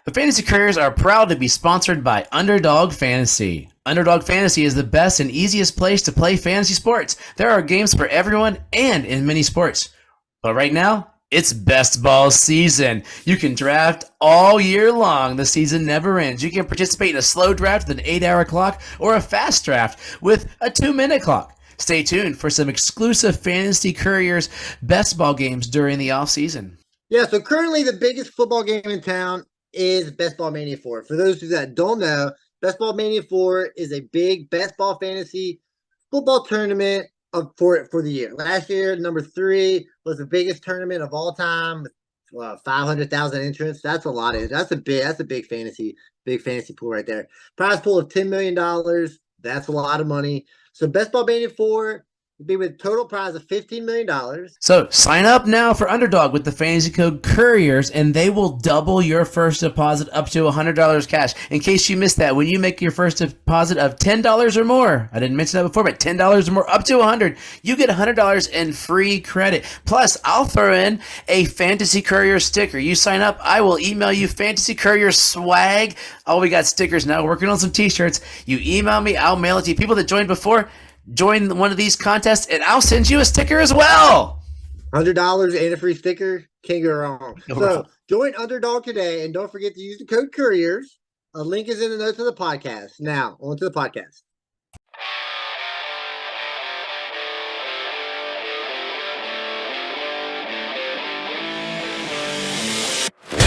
The Fantasy Couriers are proud to be sponsored by Underdog Fantasy. Underdog Fantasy is the best and easiest place to play fantasy sports. There are games for everyone and in many sports. But right now, it's best ball season. You can draft all year long. The season never ends. You can participate in a slow draft with an 8-hour clock or a fast draft with a 2-minute clock. Stay tuned for some exclusive Fantasy Couriers best ball games during the off season. Yeah, so currently the biggest football game in town is Best Ball Mania 4. For those of you that don't know, Best Ball Mania 4 is a big best ball fantasy football tournament for the year. Last year, number 3 was the biggest tournament of all time with 500,000 entrants. That's a lot. That's a big fantasy pool right there. Prize pool of $10 million. That's a lot of money. So Best Ball Mania 4 would be with total prize of $15 million. So sign up now for Underdog with the fantasy code Couriers, and they will double your first deposit up to $100 cash. In case you missed that, when you make your first deposit of $10 or more, I didn't mention that before, but $10 or more, up to $100, you get $100 in free credit. Plus, I'll throw in a Fantasy Courier sticker. You sign up, I will email you Fantasy Courier swag. Oh, we got stickers now. Working on some t-shirts. You email me, I'll mail it to you. People that joined before, join one of these contests, and I'll send you a sticker as well. $100 and a free sticker. Can't go wrong. So join Underdog today, and don't forget to use the code Couriers. A link is in the notes of the podcast. Now, on to the podcast.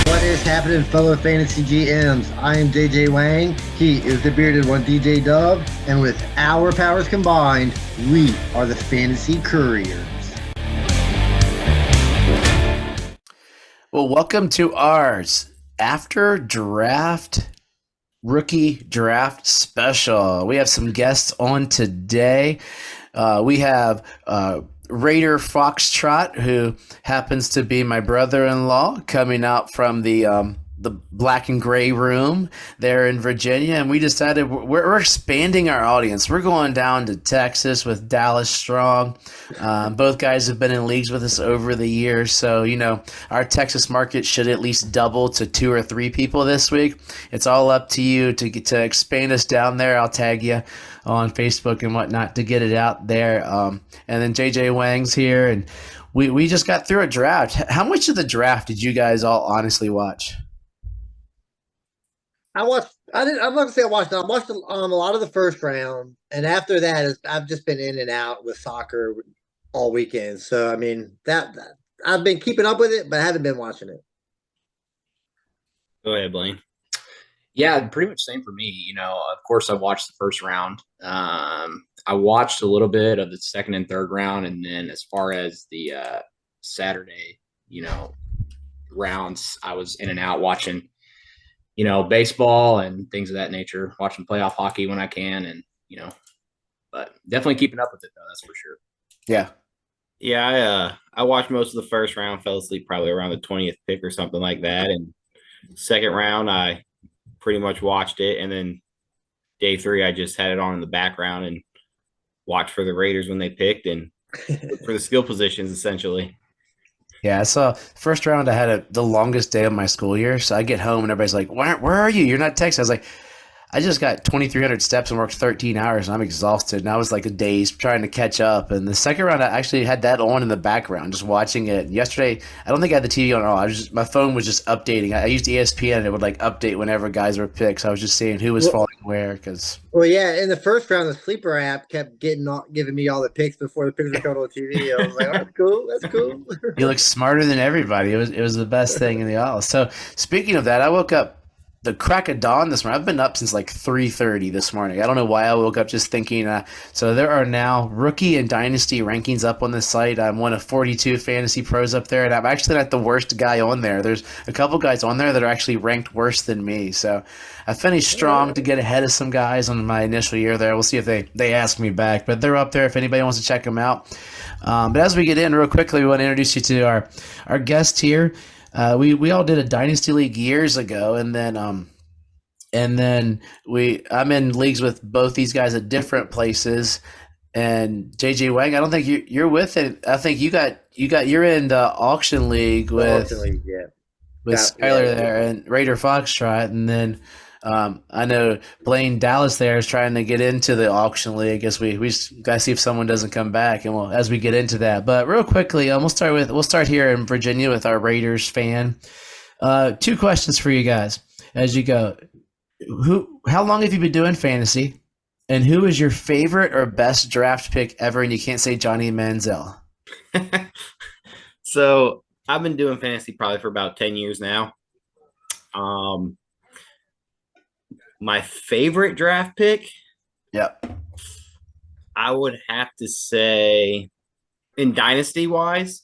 What is happening, fellow fantasy GMs? I am JJ Wang. He is the bearded one, DJ Dub. And with our powers combined, we are the Fantasy Couriers. Well, welcome to ours after draft rookie draft special. We have some guests on today. We have RaiderFoxTrot, who happens to be my brother-in-law, coming out from the black and gray room there in Virginia, and we decided we're expanding our audience. We're going down to Texas with DallasStrong. Both guys have been in leagues with us over the years, so our Texas market should at least double to 2 or 3 people this week. It's all up to you to expand us down there. I'll tag you on Facebook and whatnot to get it out there. And then JJ Wang's here, and we just got through a draft. How much of the draft did you guys all honestly watch? I'm not gonna say I watched it. I watched a lot of the first round, and after that, I've just been in and out with soccer all weekend. So I mean that I've been keeping up with it, but I haven't been watching it. Go ahead, Blaine. Yeah, pretty much same for me. Of course, I watched the first round. I watched a little bit of the second and third round, and then as far as the Saturday, rounds, I was in and out watching. Baseball and things of that nature, watching playoff hockey when I can, and, but definitely keeping up with it, though, that's for sure. Yeah. Yeah, I watched most of the first round, fell asleep probably around the 20th pick or something like that, and second round, I pretty much watched it, and then day 3, I just had it on in the background and watched for the Raiders when they picked, and for the skill positions, essentially. Yeah, so first round I had the longest day of my school year. So I get home and everybody's like, where are you? You're not texting. I was like, I just got 2,300 steps and worked 13 hours and I'm exhausted. And I was like a daze trying to catch up. And the second round, I actually had that on in the background, just watching it. And yesterday, I don't think I had the TV on at all. My phone was just updating. I used ESPN and it would update whenever guys were picked. So I was just seeing who was falling where. Well, yeah, in the first round, the sleeper app kept giving me all the picks before the picks were coming on TV. I was like, oh, that's cool. That's cool. You look smarter than everybody. It was the best thing in the aisle. So speaking of that, I woke up the crack of dawn this morning. I've been up since 3:30 this morning. I don't know why I woke up just thinking. So there are now rookie and dynasty rankings up on the site. I'm one of 42 fantasy pros up there, and I'm actually not the worst guy on there. There's a couple guys on there that are actually ranked worse than me. So I finished strong to get ahead of some guys on my initial year there. We'll see if they ask me back, but they're up there if anybody wants to check them out. But as we get in real quickly, we want to introduce you to our guest here. We all did a dynasty league years ago, and then I'm in leagues with both these guys at different places. And JJ Wang, I don't think you're with it. I think you're in the auction league with. Auction league, yeah. with Skylar there and Raider Foxtrot, and then I know Blaine Dallas there is trying to get into the auction league. I guess we just gotta see if someone doesn't come back, and as we get into that. But real quickly, we'll start here in Virginia with our Raiders fan. 2 questions for you guys as you go. How long have you been doing fantasy, and who is your favorite or best draft pick ever? And you can't say Johnny Manziel. So I've been doing fantasy probably for about 10 years now. My favorite draft pick, I would have to say, in dynasty wise,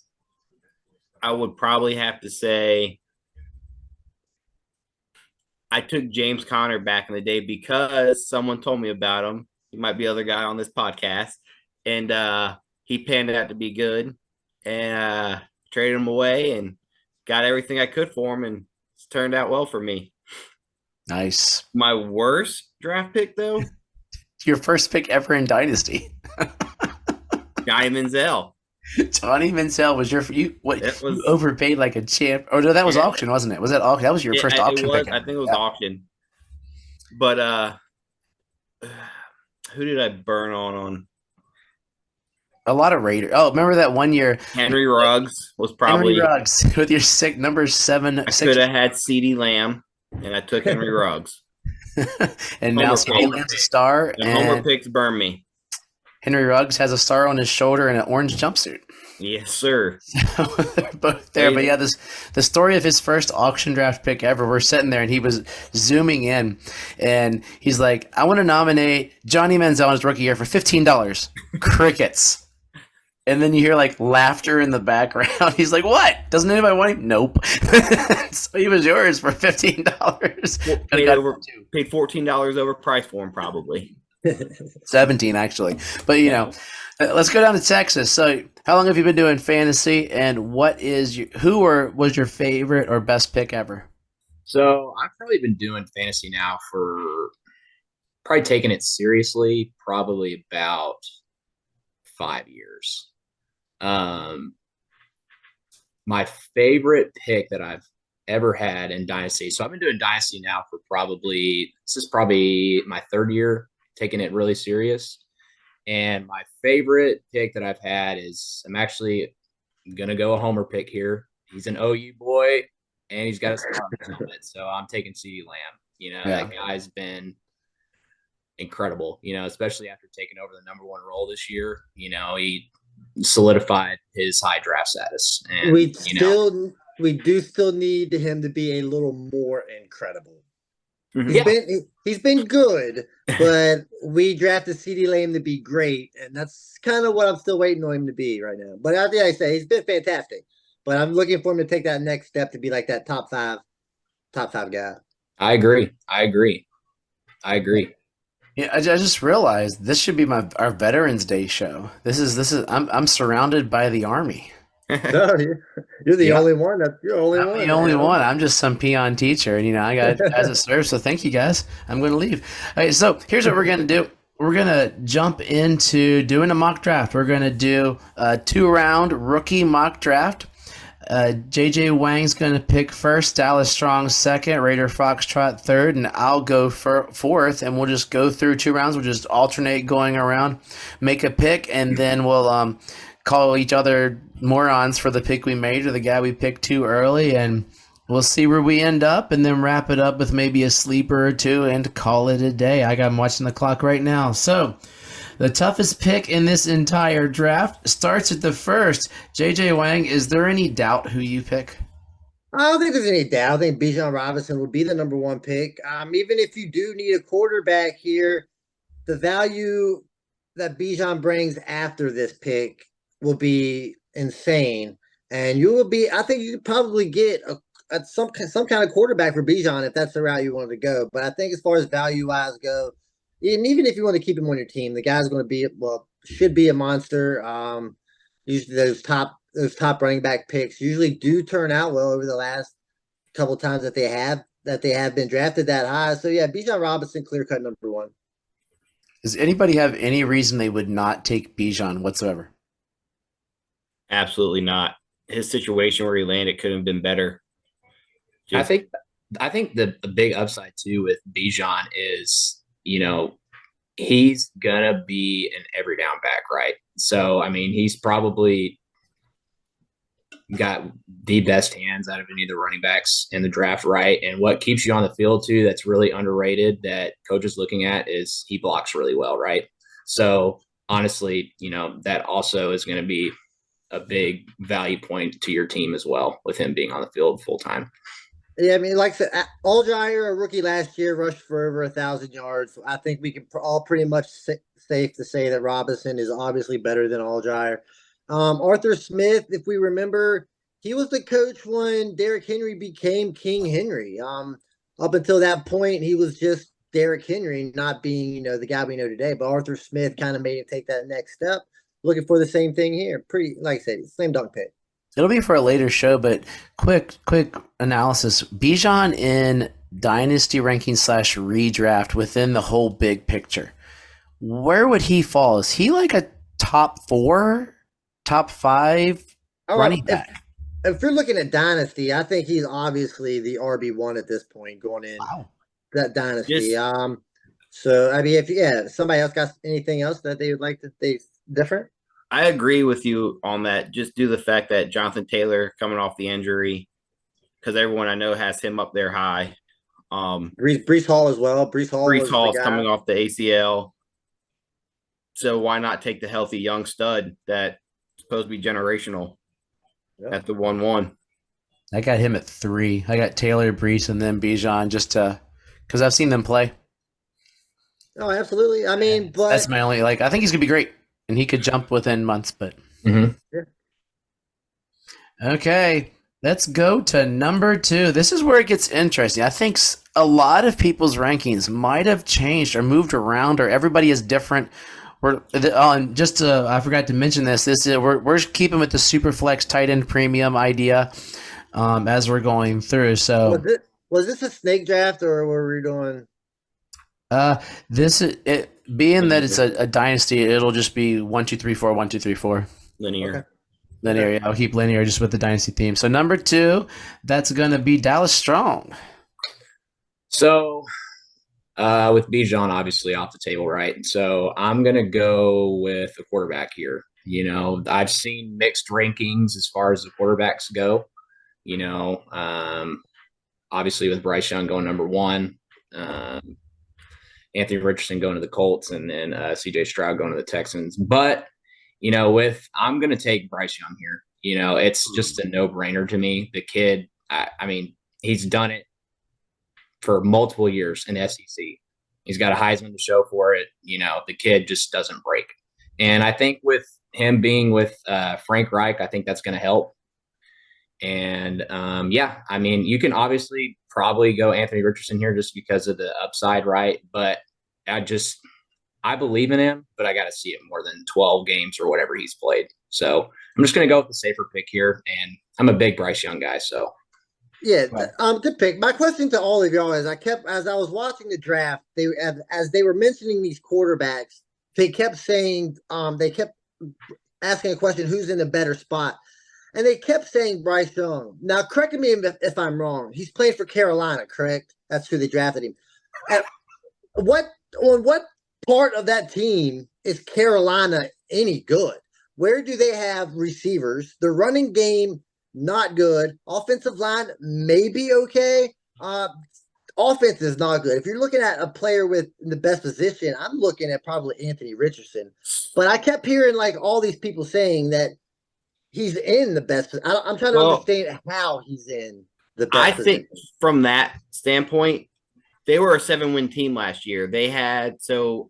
I would probably have to say I took James Conner back in the day because someone told me about him. He might be other guy on this podcast, and he panned out to be good, and traded him away and got everything I could for him, and it's turned out well for me. Nice. My worst draft pick, though? Your first pick ever in Dynasty. Johnny Manziel. Johnny Manziel was you overpaid like a champ. Or no, that was auction, wasn't it? Was that auction? That was your first auction pick. I think it was auction. But who did I burn on? A lot of Raiders. Oh, remember that one year? Henry Ruggs was probably Henry Ruggs with your number 7. I could have had CeeDee Lamb, and I took Henry Ruggs. And now CeeDee Lamb's a star. The homer picks burn me. Henry Ruggs has a star on his shoulder and an orange jumpsuit. Yes, sir. They're both there. But yeah, the story of his first auction draft pick ever, we're sitting there and he was zooming in and he's like, I want to nominate Johnny Manziel in his rookie year for $15. Crickets. And then you hear like laughter in the background. He's like, what? Doesn't anybody want him? Nope. So he was yours for $15. Paid $14 over price for him, probably. 17 actually. But let's go down to Texas. So how long have you been doing fantasy, and was your favorite or best pick ever? So I've probably been doing fantasy now for probably taking it seriously, probably about 5 years. My favorite pick that I've ever had in Dynasty. So I've been doing Dynasty now for this is probably my 3rd year taking it really serious. And my favorite pick that I've had is, I'm actually going to go a homer pick here. He's an OU boy and he's got a star on his helmet. So I'm taking CeeDee Lamb. That guy's been incredible, especially after taking over the number 1 role this year. He solidified his high draft status. And we do still need him to be a little more incredible. He's been good, but we drafted CeeDee Lamb to be great, and that's kind of what I'm still waiting on him to be right now. But I think I say he's been fantastic, but I'm looking for him to take that next step to be like that top five guy. I agree. Yeah, I just realized this should be our Veterans Day show. This is I'm surrounded by the Army. No, you're the only one. I'm the only one. I'm just some peon teacher, and I got guys that serve. So thank you guys. I'm going to leave. All right, so here's what we're going to do. We're going to jump into doing a mock draft. We're going to do a 2-round rookie mock draft. JJ Wang's going to pick first, DallasStrong second, Raider Foxtrot third, and I'll go fourth, and we'll just go through 2 rounds. We'll just alternate going around, make a pick, and then we'll call each other morons for the pick we made or the guy we picked too early, and we'll see where we end up, and then wrap it up with maybe a sleeper or 2 and call it a day. I'm watching the clock right now. So the toughest pick in this entire draft starts at the first. JJ Wang, is there any doubt who you pick? I don't think there's any doubt. I think Bijan Robinson would be the number 1 pick. Even if you do need a quarterback here, the value that Bijan brings after this pick will be insane, and I think you could probably get some kind of quarterback for Bijan if that's the route you wanted to go. But I think as far as value wise go, and even if you want to keep him on your team, the guy's going to should be a monster. Usually those top running back picks usually do turn out well over the last couple of times that they have been drafted that high. So yeah, Bijan Robinson, clear cut number 1. Does anybody have any reason they would not take Bijan whatsoever? Absolutely not. His situation where he landed couldn't have been better. I think the big upside too with Bijan is, he's gonna be an every down back, right? So I mean, he's probably got the best hands out of any of the running backs in the draft, right? And what keeps you on the field too, that's really underrated that coach is looking at is he blocks really well, right? So honestly, that also is going to be a big value point to your team as well with him being on the field full time. Yeah, I mean, like I said, Allgeier, a rookie last year, rushed for over 1,000 yards. I think we can all pretty much safe to say that Robinson is obviously better than Allgeier. Arthur Smith, if we remember, he was the coach when Derrick Henry became King Henry. Up until that point, he was just Derrick Henry, not being, the guy we know today. But Arthur Smith kind of made him take that next step. Looking for the same thing here. Pretty, like I said, slam dunk pick. It'll be for a later show, but quick analysis. Bijan in dynasty ranking / redraft within the whole big picture. Where would he fall? Is he like a top 4, top 5 running back? If you're looking at dynasty, I think he's obviously the RB1 at this point going in that dynasty. So I mean, if somebody else got anything else that they would like to say different. I agree with you on that. Just due to the fact that Jonathan Taylor coming off the injury, because everyone I know has him up there high. Breece Hall as well. Breece Hall is coming off the ACL. So why not take the healthy young stud that's supposed to be generational at the 1-1? I got him at 3. I got Taylor, Breece, and then Bijan just because I've seen them play. Oh, absolutely. I mean, but that's my only I think he's gonna be great. And he could jump within months, but Okay, let's go to number 2. This is where it gets interesting. I think a lot of people's rankings might have changed or moved around, or everybody is different. And just I forgot to mention this. We're keeping with the superflex tight end premium idea as we're going through. So was this a snake draft or were we doing? Being that it's a dynasty, it'll just be 1, 2, 3, 4, 1, 2, 3, 4. Linear. Okay. Linear, yeah, I'll keep linear just with the dynasty theme. So number 2, that's going to be DallasStrong. So with Bijan obviously off the table, right? So I'm going to go with the quarterback here. I've seen mixed rankings as far as the quarterbacks go. Obviously with Bryce Young going number 1. Anthony Richardson going to the Colts, and then C.J. Stroud going to the Texans. But, I'm going to take Bryce Young here. It's just a no-brainer to me. The kid, I mean, he's done it for multiple years in the SEC. He's got a Heisman to show for it. The kid just doesn't break. And I think with him being with Frank Reich, I think that's going to help. And, I mean, you can obviously probably go Anthony Richardson here just because of the upside, right? But I believe in him, but I got to see it more than 12 games or whatever he's played. So I'm just going to go with the safer pick here. And I'm a big Bryce Young guy, so. Yeah, good pick. My question to all of y'all is as I was watching the draft, as they were mentioning these quarterbacks, they kept saying, they kept asking a question, who's in a better spot? And they kept saying Bryce Young. Now, correct me if I'm wrong. He's playing for Carolina, correct? That's who they drafted him. On what part of that team is Carolina any good? Where do they have receivers? The running game, not good. Offensive line, maybe okay. Offense is not good. If you're looking at a player with the best position, I'm looking at probably Anthony Richardson. But I kept hearing all these people saying that he's in the best. I'm trying to understand how he's in the best. I think from that standpoint, they were a 7-win team last year. So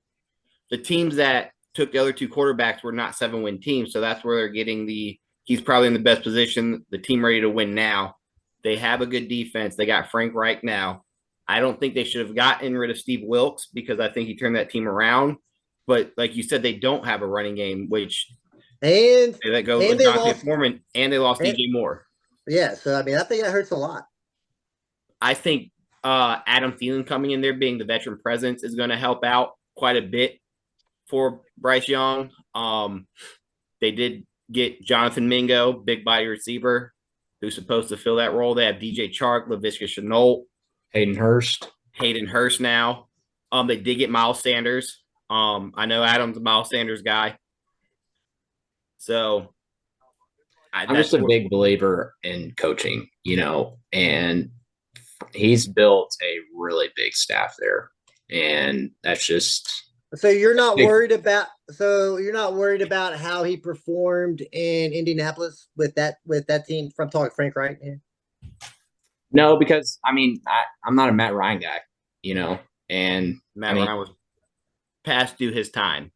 the teams that took the other 2 quarterbacks were not 7-win teams. So that's where they're getting he's probably in the best position, the team ready to win now. They have a good defense. They got Frank Reich now. I don't think they should have gotten rid of Steve Wilkes because I think he turned that team around. But like you said, they don't have a running game, which that goes with Jonathan Foreman, and they lost DJ Moore. Yeah, so I mean, I think that hurts a lot. I think Adam Thielen coming in there, being the veteran presence, is going to help out quite a bit for Bryce Young. They did get Jonathan Mingo, big body receiver. who's supposed to fill that role. They have DJ Chark, Laviska Shenault, Hayden Hurst. Hayden Hurst now. They did get Miles Sanders. I know Adam's a Miles Sanders guy. So I'm just a big believer in coaching, and he's built a really big staff there. And that's just So you're not worried about how he performed in Indianapolis with that team from talking Frank Reich? Yeah. No, because I'm not a Matt Ryan guy, and Matt Ryan was past due his time.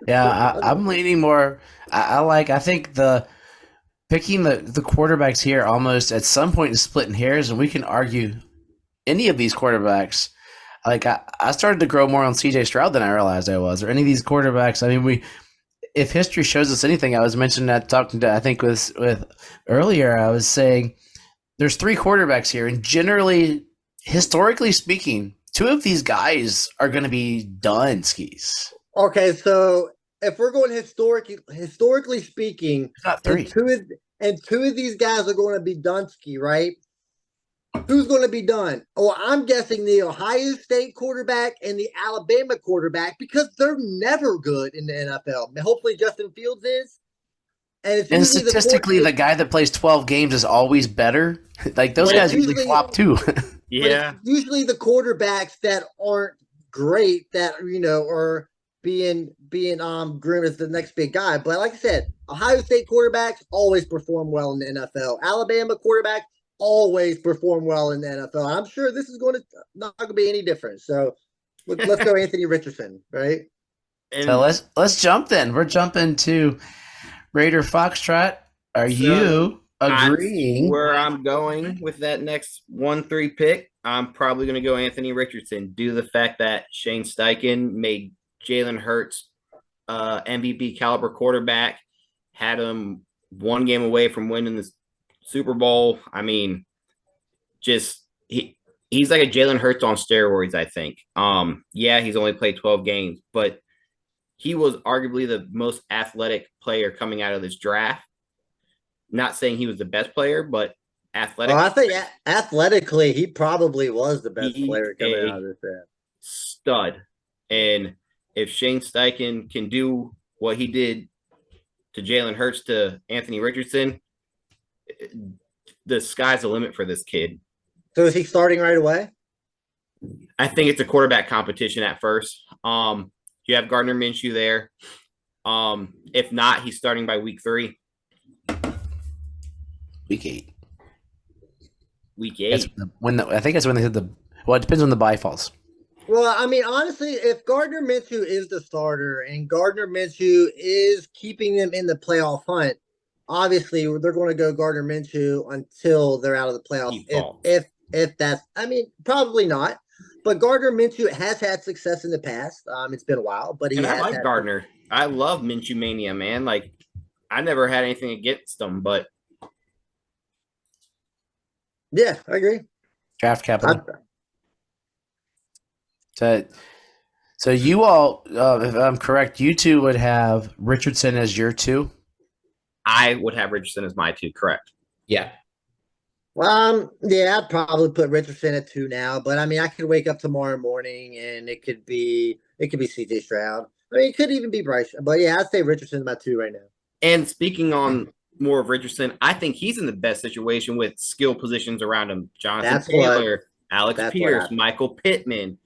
Yeah, I'm leaning more. I think picking the quarterbacks here almost at some point is splitting hairs, and we can argue any of these quarterbacks. Like I started to grow more on CJ Stroud than I realized I was, or any of these quarterbacks. I mean, if history shows us anything, I was mentioning that talking to I think with earlier, I was saying there's 3 quarterbacks here, and generally, historically speaking, 2 of these guys are going to be done skis. Okay, so if we're going historically speaking, not 3. And two of these guys are going to be Dunsky, right? Who's going to be done? Oh, I'm guessing the Ohio State quarterback and the Alabama quarterback because they're never good in the NFL. Hopefully, Justin Fields is. And statistically, the guy that plays 12 games is always better. Like those guys usually flop too. Yeah. Usually the quarterbacks that aren't great that are being groomed as the next big guy. But like I said, Ohio State quarterbacks always perform well in the NFL. Alabama quarterbacks always perform well in the NFL. I'm sure this is not going to be any different. So let's go Anthony Richardson, right? So let's jump then. We're jumping to Raider Foxtrot. Are you agreeing? Where I'm going with that next 1-3 pick, I'm probably going to go Anthony Richardson due to the fact that Shane Steichen made Jalen Hurts MVP caliber quarterback, had him 1 game away from winning the Super Bowl. I mean, just he's like a Jalen Hurts on steroids, I think. Yeah, he's only played 12 games, but he was arguably the most athletic player coming out of this draft. Not saying he was the best player, but athletic. I think athletically, he probably was the best player coming out of this draft. Stud. And if Shane Steichen can do what he did to Jalen Hurts to Anthony Richardson, the sky's the limit for this kid. So is he starting right away? I think it's a quarterback competition at first. You have Gardner Minshew there. If not, he's starting by week 3. Week 8. Week 8. I think that's when they said it depends on the bye falls. Well, I mean, honestly, if Gardner Minshew is the starter and Gardner Minshew is keeping them in the playoff hunt, obviously they're going to go Gardner Minshew until they're out of the playoffs. If that's, I mean, probably not. But Gardner Minshew has had success in the past. It's been a while, but I like Gardner. I love Minshew mania, man. Like, I never had anything against him, but yeah, I agree. Draft capital. So you all, if I'm correct, you 2 would have Richardson as your 2? I would have Richardson as my 2, correct. Yeah. Yeah, I'd probably put Richardson at 2 now, but I mean, I could wake up tomorrow morning and it could be CJ Stroud. I mean, it could even be Bryce, but yeah, I'd say Richardson's my 2 right now. And speaking on more of Richardson, I think he's in the best situation with skill positions around him. Jonathan Taylor, Alex Pierce, Michael Pittman.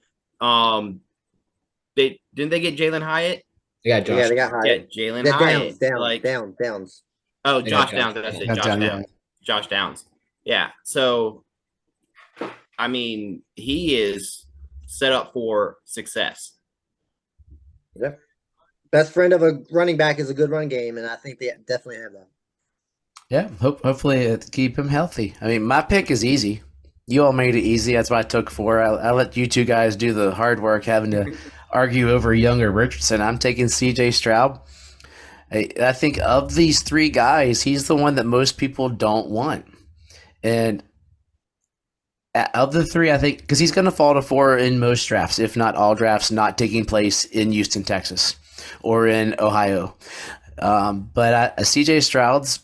Didn't they get Jalen Hyatt? Yeah, they got Hyatt. Yeah, Jalen Hyatt. Downs. Oh, Josh Downs. That's it. Josh Downs. Josh Downs. Yeah. So, I mean, he is set up for success. Yep. Best friend of a running back is a good run game, and I think they definitely have that. Yeah, hopefully it keep him healthy. I mean, my pick is easy. You all made it easy. That's what I took 4. I let you 2 guys do the hard work, having to argue over younger Richardson. I'm taking CJ Stroud. I think of these 3 guys, he's the one that most people don't want. And of the 3, I think, because he's going to fall to 4 in most drafts, if not all drafts, not taking place in Houston, Texas, or in Ohio. But CJ Stroud's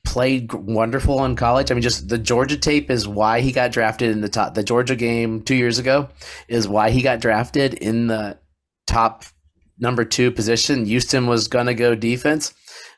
played wonderful in college. I mean, just the Georgia tape is why he got drafted in the top. The Georgia game 2 years ago is why he got drafted in the top number 2 position. Houston was going to go defense,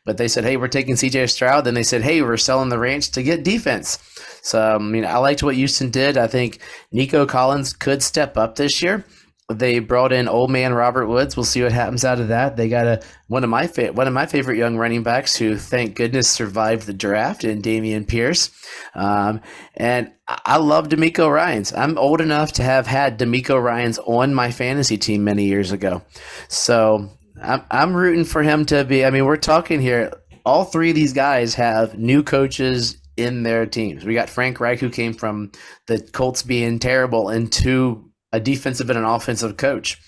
but they said, hey, we're taking CJ Stroud. Then they said, hey, we're selling the ranch to get defense. So, I mean, I liked what Houston did. I think Nico Collins could step up this year. They brought in old man Robert Woods. We'll see what happens out of that. They got one of my favorite young running backs who, thank goodness, survived the draft, in Dameon Pierce. And I love D'Amico Ryans. I'm old enough to have had D'Amico Ryans on my fantasy team many years ago. So I'm rooting for him to be. I mean, we're talking here. All 3 of these guys have new coaches in their teams. We got Frank Reich, who came from the Colts being terrible into a defensive and an offensive coach.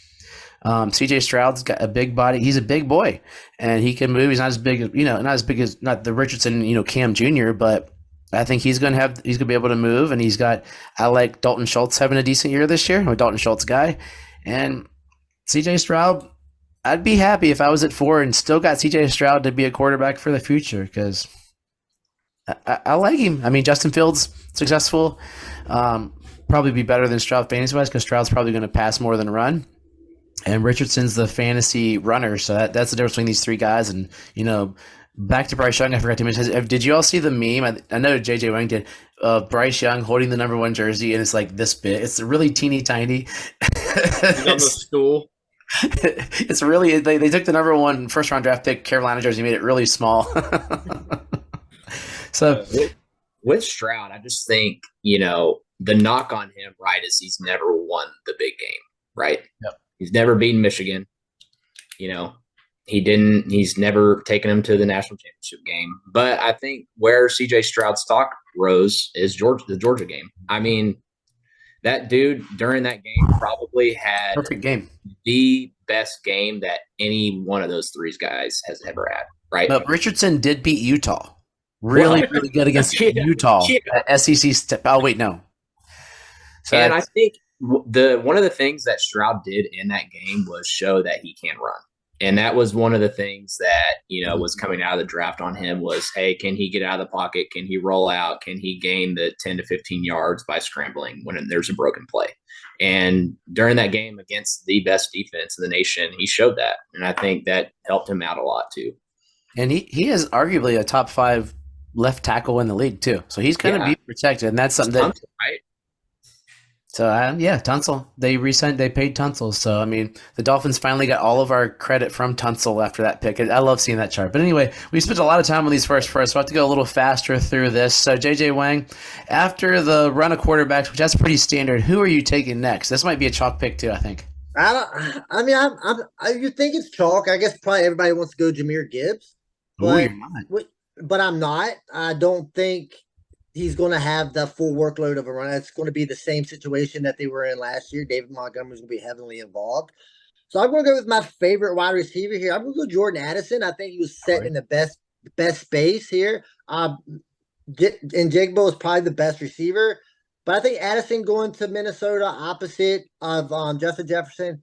CJ Stroud's got a big body. He's a big boy, and he can move. He's not as big as not the Richardson, Cam Jr., but I think he's going to be able to move. And I like Dalton Schultz having a decent year this year. I'm a Dalton Schultz guy, and CJ Stroud. I'd be happy if I was at 4 and still got CJ Stroud to be a quarterback for the future, because I like him. I mean, Justin Fields successful. Probably be better than Stroud fantasy-wise, because Stroud's probably going to pass more than run. And Richardson's the fantasy runner, so that's the difference between these 3 guys. And, back to Bryce Young, I forgot to mention. Did you all see the meme? I know JJ Wang did, of Bryce Young holding the number 1 jersey, and it's like this big. It's really teeny tiny. He's on the stool. It's really – they took the number 1 first-round draft pick Carolina jersey, made it really small. So with Stroud, I just think, the knock on him, right, is he's never won the big game, right? Yep. He's never beaten Michigan. He's never taken him to the national championship game. But I think where CJ Stroud's stock rose is the Georgia game. I mean, that dude during that game probably had perfect game, the best game that any one of those 3 guys has ever had, right? But Richardson did beat Utah. Really good against Utah at SEC step. Oh, wait, no. So and I think one of the things that Stroud did in that game was show that he can run. And that was one of the things that, was coming out of the draft on him was, hey, can he get out of the pocket? Can he roll out? Can he gain the 10 to 15 yards by scrambling when there's a broken play? And during that game against the best defense in the nation, he showed that. And I think that helped him out a lot too. And he is arguably a top 5 left tackle in the league too. So he's going to be protected. And that's something that – right? So, Tunsil. They paid Tunsil. So, I mean, the Dolphins finally got all of our credit from Tunsil after that pick. I love seeing that chart. But anyway, we spent a lot of time on these first, so I have to go a little faster through this. So, JJ Wang, after the run of quarterbacks, which that's pretty standard, who are you taking next? This might be a chalk pick too, I think. You think it's chalk. I guess probably everybody wants to go Jahmyr Gibbs. But, but I'm not. I don't think he's going to have the full workload of a run. It's going to be the same situation that they were in last year. David Montgomery's going to be heavily involved. So I'm going to go with my favorite wide receiver here. I'm going to go Jordan Addison. I think he was set in the best space here. And Jigbo is probably the best receiver. But I think Addison going to Minnesota opposite of Justin Jefferson,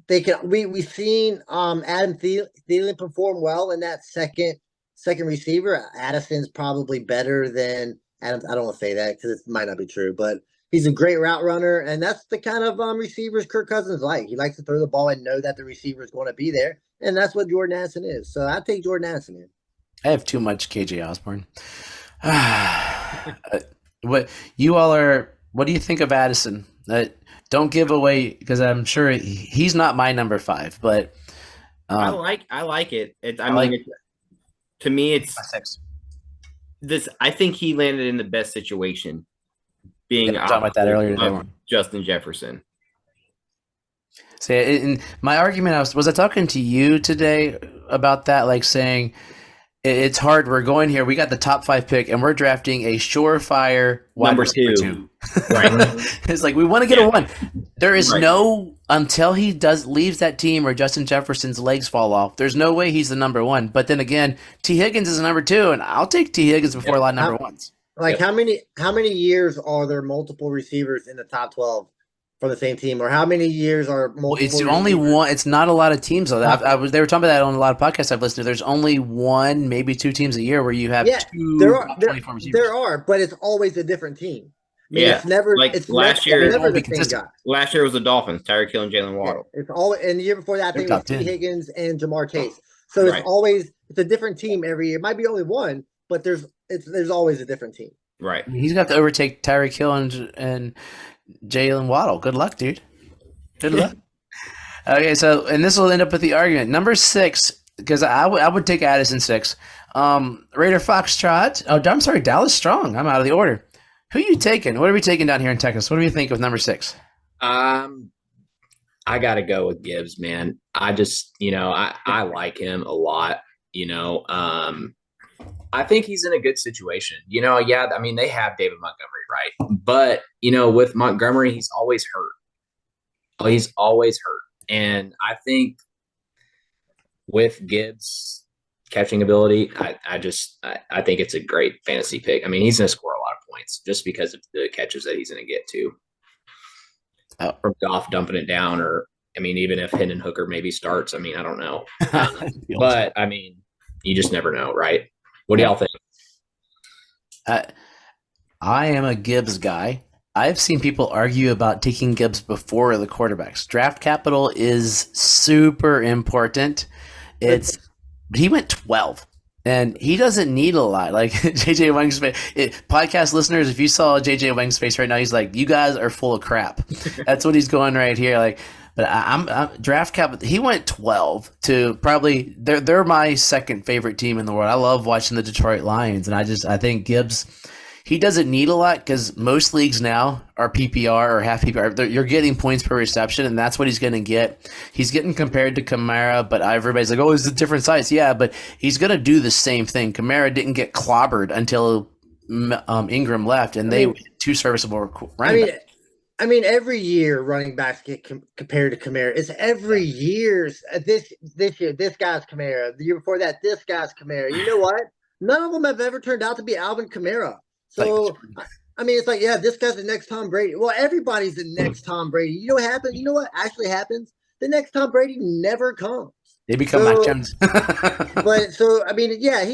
we've seen Adam Thielen perform well in that second receiver. Addison's probably better than Adams. I don't want to say that because it might not be true, but he's a great route runner, and that's the kind of receivers Kirk Cousins like. He likes to throw the ball and know that the receiver is going to be there, and that's what Jordan Addison is. So I take Jordan Addison here. I have too much KJ Osborne. What you all are? What do you think of Addison? Don't give away, because I'm sure he's not my number 5, but I like it. To me, it's this. I think he landed in the best situation, being talking about that earlier today. Justin Jefferson. So, in my argument, was I talking to you today about that? Like saying it's hard. We're going here. We got the top 5 pick, and we're drafting a surefire number 2. Right? It's like we want to get a 1. There is no, until he leaves that team or Justin Jefferson's legs fall off, there's no way he's the number 1. But then again, T. Higgins is the number 2, and I'll take T. Higgins before a lot of number 1s. How many years are there multiple receivers in the top 12 from the same team, or how many years are multiple? Well, it's only one. It's not a lot of teams though. They were talking about that on a lot of podcasts I've listened to. There's only one, maybe 2 teams a year where you have two top 24 receivers. There are, but it's always a different team. I mean, Yeah. it's never Like it's last never, year- never the Be same consistent. guy. Last year was the Dolphins, Tyreek Hill and Jalen Yeah, Waddle. it's always, and the year before that, I They're think it was top T. 10. Higgins and Jamar Chase. So Right. it's a different team every year. It might be only one, but there's always a different team. Right. He's got to overtake Tyreek Hill and Jalen Waddle. Good luck, dude. Good luck. Okay, so and this will end up with the argument. Number 6, because I would take Addison 6. Raider Foxtrot. Oh, I'm sorry, Dallas Strong. I'm out of the order. Who are you taking? What are we taking down here in Texas? What do we think of number 6? I got to go with Gibbs, man. I just, I like him a lot. I think he's in a good situation. Yeah, I mean, they have David Montgomery, right? But, with Montgomery, he's always hurt. He's always hurt. And I think with Gibbs' catching ability, I think it's a great fantasy pick. I mean, he's going to score a lot of points just because of the catches that he's going to get to. From Goff dumping it down, or, I mean, even if Hendon Hooker maybe starts, I mean, I don't know. But, I mean, you just never know, right? What do y'all think? I am a Gibbs guy. I've seen people argue about taking Gibbs before the quarterbacks. Draft capital is super important. He went 12, and he doesn't need a lot. Like JJ Wang's face, podcast listeners, if you saw JJ Wang's face right now, he's like, "You guys are full of crap." That's what he's going right here. Like, but I'm draft capital. He went 12 to probably they're my second favorite team in the world. I love watching the Detroit Lions, and I think Gibbs. He doesn't need a lot because most leagues now are PPR or half PPR. You're getting points per reception, and that's what he's going to get. He's getting compared to Kamara, but everybody's like, oh, it's a different size. Yeah, but he's going to do the same thing. Kamara didn't get clobbered until Ingram left, and they were 2 serviceable running backs. I mean, every year running backs get compared to Kamara. It's every year. This year, this guy's Kamara. The year before that, this guy's Kamara. You know what? None of them have ever turned out to be Alvin Kamara. So, I mean, it's like, yeah, this guy's the next Tom Brady. Well, everybody's the next Tom Brady. You know what happens? You know what actually happens? The next Tom Brady never comes. They become Mac Jones. But so, I mean, yeah,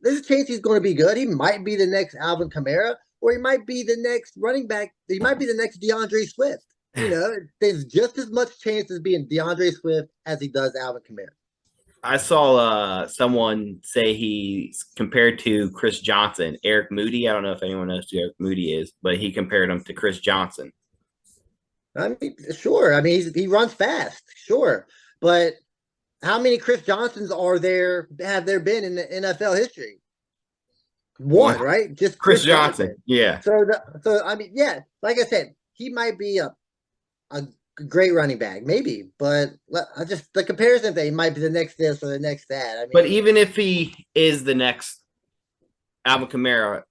there's a chance he's going to be good. He might be the next Alvin Kamara, or he might be the next running back. He might be the next DeAndre Swift. There's just as much chance as being DeAndre Swift as he does Alvin Kamara. I saw someone say he's compared to Chris Johnson, Eric Moody. I don't know if anyone knows who Eric Moody is, but he compared him to Chris Johnson. I mean, sure. I mean, he runs fast, sure. But how many Chris Johnsons have there been in the NFL history? One, right? Just Chris Johnson. Yeah. So I mean, yeah, like I said, he might be a great running back, maybe, but the comparison thing might be the next this or the next that. I mean, but even if he is the next Alvin Kamara,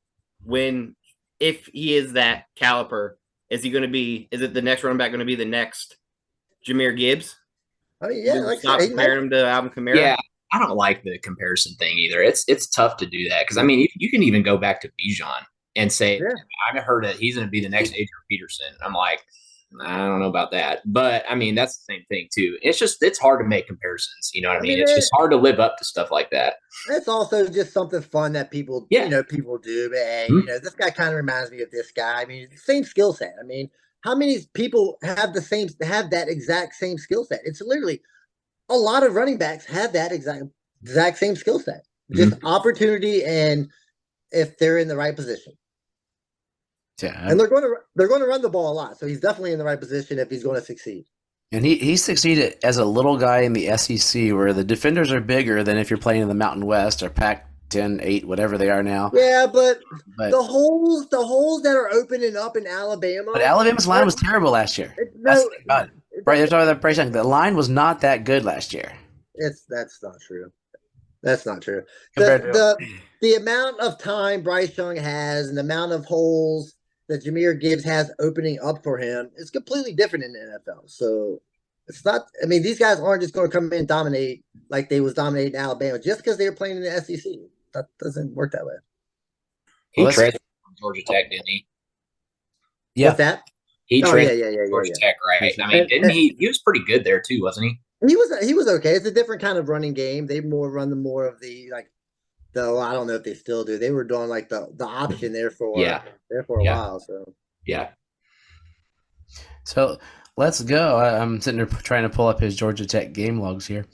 if he is that caliber, is it the next running back going to be the next Jahmyr Gibbs? I mean, yeah, like stop comparing him to Alvin Kamara. Yeah, I don't like the comparison thing either. It's tough to do that because I mean, you can even go back to Bijan and say, I've heard that he's going to be the next Adrian Peterson. I'm like, I don't know about that, but I mean, that's the same thing too. It's hard to make comparisons. You know what I mean? It's just hard to live up to stuff like that. It's also just something fun that people, people do. But hey, this guy kind of reminds me of this guy. I mean, same skill set. I mean, how many people have that exact same skill set? It's literally a lot of running backs have that exact same skill set. Just opportunity and if they're in the right position. Yeah. And they're going to run the ball a lot. So he's definitely in the right position if he's going to succeed. And he succeeded as a little guy in the SEC where the defenders are bigger than if you're playing in the Mountain West or Pac-10, 8, whatever they are now. Yeah, but the holes that are opening up in Alabama. But Alabama's line was terrible last year. The line was not that good last year. That's not true. That's not true. The amount of time Bryce Young has and the amount of holes that Jahmyr Gibbs has opening up for him is completely different in the NFL. So it's not. I mean, these guys aren't just going to come in and dominate like they was dominating Alabama just because they were playing in the SEC. That doesn't work that way. He transferred from Georgia Tech, didn't he? Yeah. What's that? He Oh trained yeah. at Georgia Tech, right? I mean, didn't he? He was pretty good there too, wasn't he? He was okay. It's a different kind of running game. They run the more of the like though I don't know if they still do. They were doing like the option there for Yeah. a while. So Yeah. So let's go. I'm sitting there trying to pull up his Georgia Tech game logs here.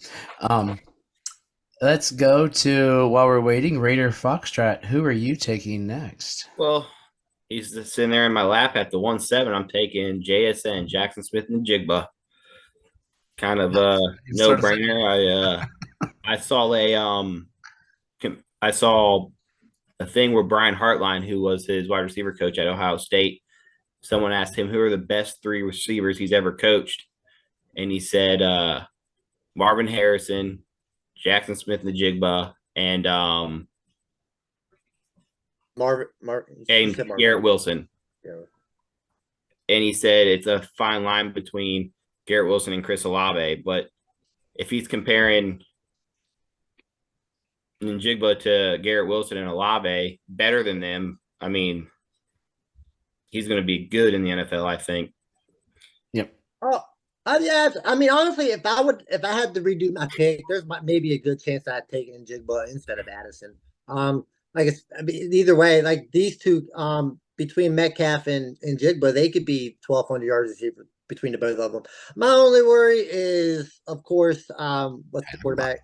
Let's go to, while we're waiting, Raider Foxtrot. Who are you taking next? Well, he's just sitting there in my lap at the 1-7. I'm taking JSN, Jackson Smith and Jigba. Kind of a no brainer. I saw a thing where Brian Hartline, who was his wide receiver coach at Ohio State, someone asked him who are the best 3 receivers he's ever coached, and he said Marvin Harrison, Jackson Smith and Jigba, and Garrett Wilson. Yeah. And he said it's a fine line between Garrett Wilson and Chris Olave, but if he's comparing Njigba to Garrett Wilson and Olave better than them, I mean, he's going to be good in the NFL, I think. Yep. Oh, yeah. I mean, honestly, if I had to redo my pick, there's maybe a good chance I'd take Njigba instead of Addison. Either way, like these two, between Metcalf and Jigba, they could be 1,200 yards receiver between the both of them. My only worry is, of course, what's the quarterback?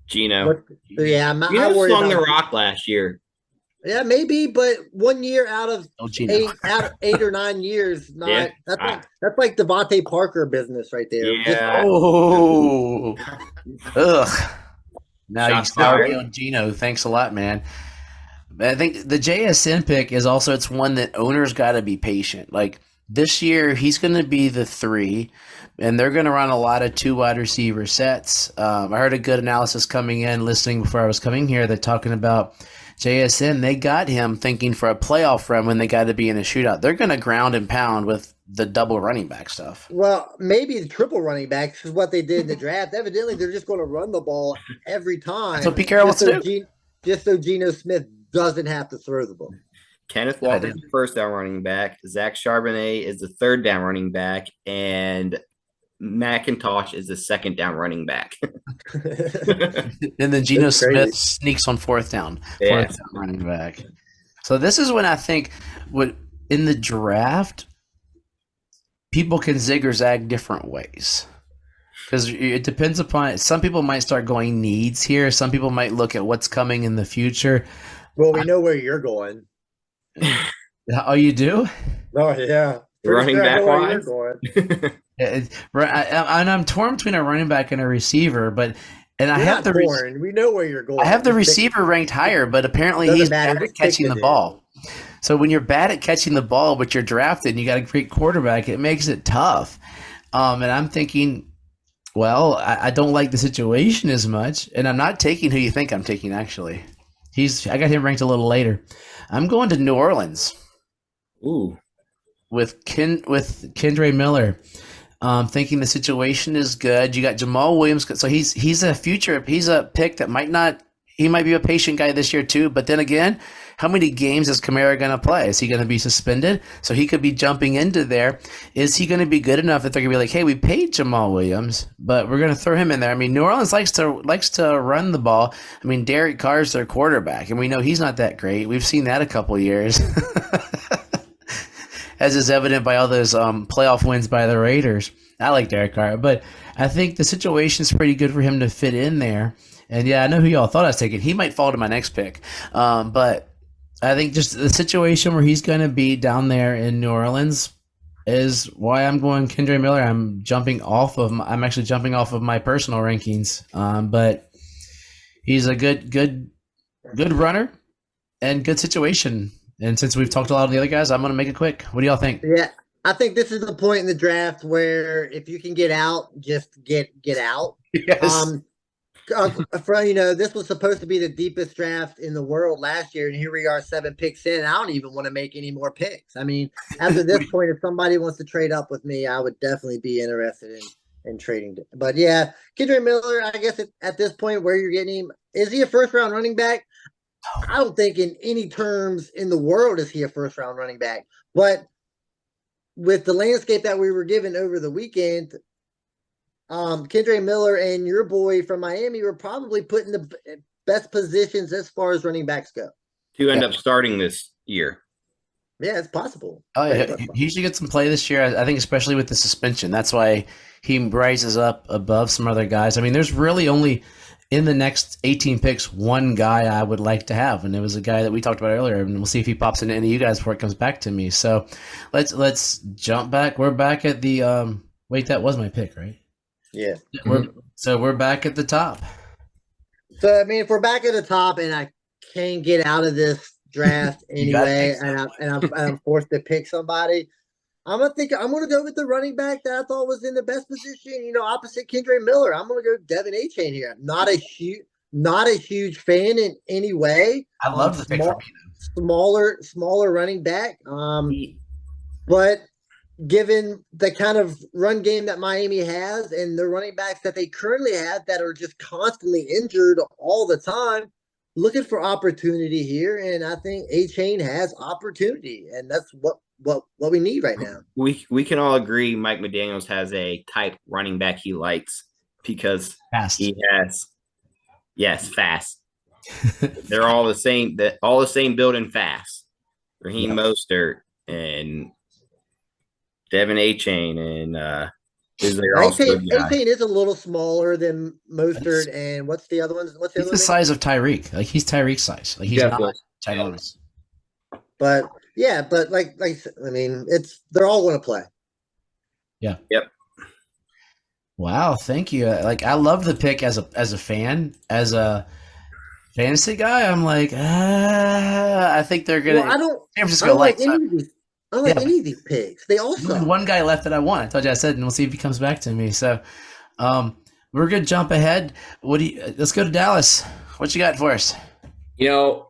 Gino. I worry swung about the rock last year. Yeah, maybe, but 1 year out of eight or 9 years, that's like Devontae Parker business right there. Yeah. Ugh. Now you Shots sour me fired. on Gino. Thanks a lot, man. I think the JSN pick is also, it's one that owners got to be patient. Like this year, he's going to be the 3, and they're going to run a lot of 2 wide receiver sets. I heard a good analysis coming in, listening before I was coming here. They're talking about JSN. They got him thinking for a playoff run when they got to be in a shootout. They're going to ground and pound with the double running back stuff. Well, maybe the triple running backs is what they did in the draft. Evidently, they're just going to run the ball every time. That's what Pete Carroll wants to do. Just so Geno Smith doesn't have to throw the ball. Kenneth Walker is the first down running back. Zach Charbonnet is the 3rd down running back. And McIntosh is the 2nd down running back. And then Geno Smith sneaks on 4th down. 4th down running back. So this is when I think in the draft, people can zig or zag different ways. Because it depends upon, some people might start going needs here. Some people might look at what's coming in the future. Well, we know where you're going. Oh, you do? Oh, yeah. Running back wise? And I'm torn between a running back and a receiver, I have we know where you're going. I have the receiver ranked higher, but apparently he's bad at catching the ball. So when you're bad at catching the ball, but you're drafted and you got a great quarterback, it makes it tough. And I'm thinking, well, I don't like the situation as much, and I'm not taking who you think I'm taking, actually. I got him ranked a little later. I'm going to New Orleans. Ooh. With Kendre Miller. Thinking the situation is good. You got Jamal Williams. So he's a pick that he might be a patient guy this year too. But then again, how many games is Kamara going to play? Is he going to be suspended? So he could be jumping into there. Is he going to be good enough that they're going to be like, hey, we paid Jamal Williams, but we're going to throw him in there? I mean, New Orleans likes to run the ball. I mean, Derek Carr's their quarterback, and we know he's not that great. We've seen that a couple years. As is evident by all those playoff wins by the Raiders. I like Derek Carr, but I think the situation's pretty good for him to fit in there. And yeah, I know who y'all thought I was taking. He might fall to my next pick. But I think just the situation where he's going to be down there in New Orleans is why I'm going Kendre Miller. I'm actually jumping off of my personal rankings. But he's a good runner and good situation. And since we've talked a lot of the other guys, I'm going to make it quick. What do y'all think? Yeah, I think this is the point in the draft where if you can get out, just get out. Yes. This was supposed to be the deepest draft in the world last year, and here we are 7 picks in. I don't even want to make any more picks. I mean, after this point, if somebody wants to trade up with me, I would definitely be interested in trading. But yeah, Kendre Miller, I guess at this point where you're getting him, is he a first-round running back? I don't think in any terms in the world is he a first-round running back. But with the landscape that we were given over the weekend, Kendre Miller and your boy from Miami were probably put in the best positions as far as running backs go. To end up starting this year. Yeah, it's possible. Oh, yeah. He should get some play this year. I think especially with the suspension. That's why he rises up above some other guys. I mean, there's really only in the next 18 picks one guy I would like to have, and it was a guy that we talked about earlier, and we'll see if he pops into any of you guys before it comes back to me. So let's jump back. We're back at the wait, that was my pick, right? Yeah. We're back at the top. So I mean, if we're back at the top, and I can't get out of this draft anyway, and I'm forced to pick somebody, I'm gonna go with the running back that I thought was in the best position. Opposite Kendre Miller, I'm gonna go Devin Achane here. Not a huge fan in any way. I love the pick for me. Smaller running back. But given the kind of run game that Miami has and the running backs that they currently have that are just constantly injured all the time, looking for opportunity here, and I think Achane has opportunity, and that's what we need right now. We can all agree Mike McDaniels has a type running back he likes because fast. He has fast. They're all the same. All the same build and fast. Raheem Mostert and Devin Achane and Achane is a little smaller than Mostert, and what's the other ones? He's the size of Tyreek. Like he's Tyreek's size. Like he's not ginormous. But yeah, but like I mean, they're all going to play. Yeah. Yep. Wow, thank you. Like I love the pick as a fan, as a fantasy guy. I'm like, I think they're gonna. Well, I don't like any of these picks. They all suck. One guy left that I want. I told you I said, and we'll see if he comes back to me. So, we're gonna jump ahead. Let's go to Dallas. What you got for us? I'm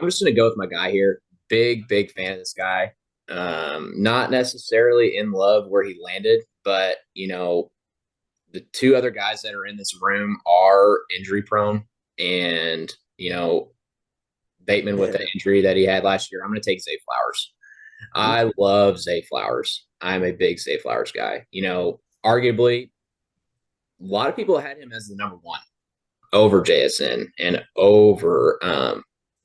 just gonna go with my guy here. Big fan of this guy. Not necessarily in love where he landed, but the two other guys that are in this room are injury prone, and Bateman with the injury that he had last year. I'm going to take Zay Flowers. I love Zay Flowers. I'm a big Zay Flowers guy. Arguably, a lot of people had him as the number one over JSN and over